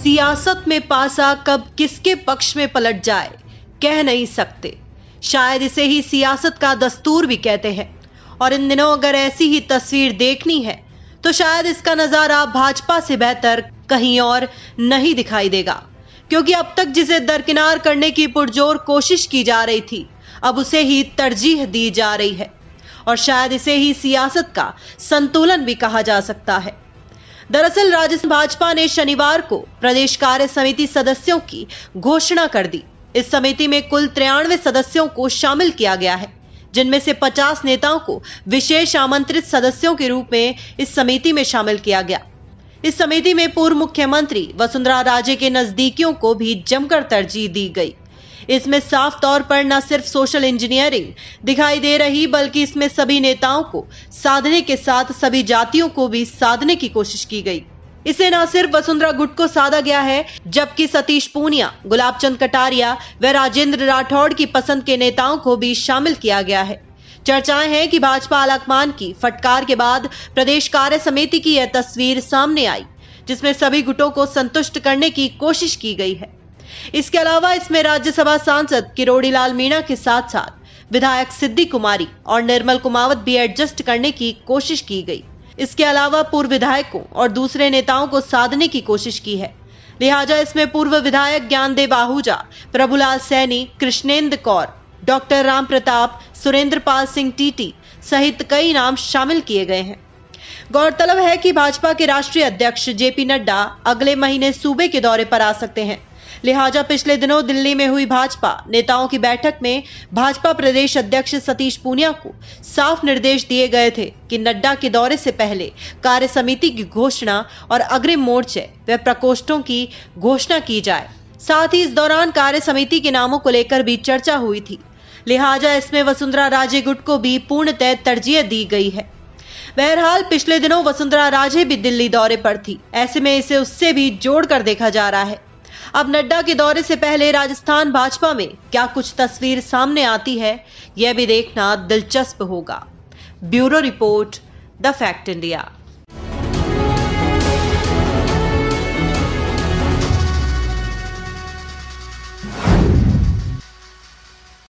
सियासत में पासा कब किसके पक्ष में पलट जाए कह नहीं सकते। शायद इसे ही सियासत का दस्तूर भी कहते हैं। और इन दिनों अगर ऐसी ही तस्वीर देखनी है तो शायद इसका नजारा भाजपा से बेहतर कहीं और नहीं दिखाई देगा, क्योंकि अब तक जिसे दरकिनार करने की पुरजोर कोशिश की जा रही थी, अब उसे ही तरजीह दी जा रही है। और शायद इसे ही सियासत का संतुलन भी कहा जा सकता है। दरअसल राजस्थान भाजपा ने शनिवार को प्रदेश कार्य समिति सदस्यों की घोषणा कर दी। इस समिति में कुल 93 सदस्यों को शामिल किया गया है, जिनमें से 50 नेताओं को विशेष आमंत्रित सदस्यों के रूप में इस समिति में शामिल किया गया। इस समिति में पूर्व मुख्यमंत्री वसुंधरा राजे के नजदीकियों को भी जमकर तरजीह दी गई। इसमें साफ तौर पर न सिर्फ सोशल इंजीनियरिंग दिखाई दे रही, बल्कि इसमें सभी नेताओं को साधने के साथ सभी जातियों को भी साधने की कोशिश की गई। इसे न सिर्फ वसुंधरा गुट को साधा गया है, जबकि सतीश पूनिया, गुलाब चंद कटारिया व राजेंद्र राठौड़ की पसंद के नेताओं को भी शामिल किया गया है। चर्चाएं हैं कि भाजपा आलाकमान की फटकार के बाद प्रदेश कार्य समिति की यह तस्वीर सामने आई, जिसमें सभी गुटों को संतुष्ट करने की कोशिश की गई है। इसके अलावा इसमें राज्यसभा सांसद किरोड़ी लाल मीणा के साथ साथ विधायक सिद्धि कुमारी और निर्मल कुमावत भी एडजस्ट करने की कोशिश की गई। इसके अलावा पूर्व विधायकों और दूसरे नेताओं को साधने की कोशिश की है। लिहाजा इसमें पूर्व विधायक ज्ञानदेव आहूजा, प्रभुलाल सैनी, कृष्णेंद्र कौर, डॉक्टर राम प्रताप, सुरेंद्र पाल सिंह टीटी सहित कई नाम शामिल किए गए हैं। गौरतलब है कि भाजपा के राष्ट्रीय अध्यक्ष जेपी नड्डा अगले महीने सूबे के दौरे पर आ सकते हैं। लिहाजा पिछले दिनों दिल्ली में हुई भाजपा नेताओं की बैठक में भाजपा प्रदेश अध्यक्ष सतीश पूनिया को साफ निर्देश दिए गए थे कि नड्डा के दौरे से पहले कार्य समिति की घोषणा और अग्रिम मोर्चे व प्रकोष्ठों की घोषणा की जाए। साथ ही इस दौरान कार्य समिति के नामों को लेकर भी चर्चा हुई थी। लिहाजा इसमें वसुंधरा राजे गुट को भी पूर्णतः तरजीह दी गई है। बहरहाल पिछले दिनों वसुंधरा राजे भी दिल्ली दौरे पर थी, ऐसे में इसे उससे भी जोड़कर देखा जा रहा है। अब नड्डा के दौरे से पहले राजस्थान भाजपा में क्या कुछ तस्वीर सामने आती है, यह भी देखना दिलचस्प होगा। Bureau report, the fact India.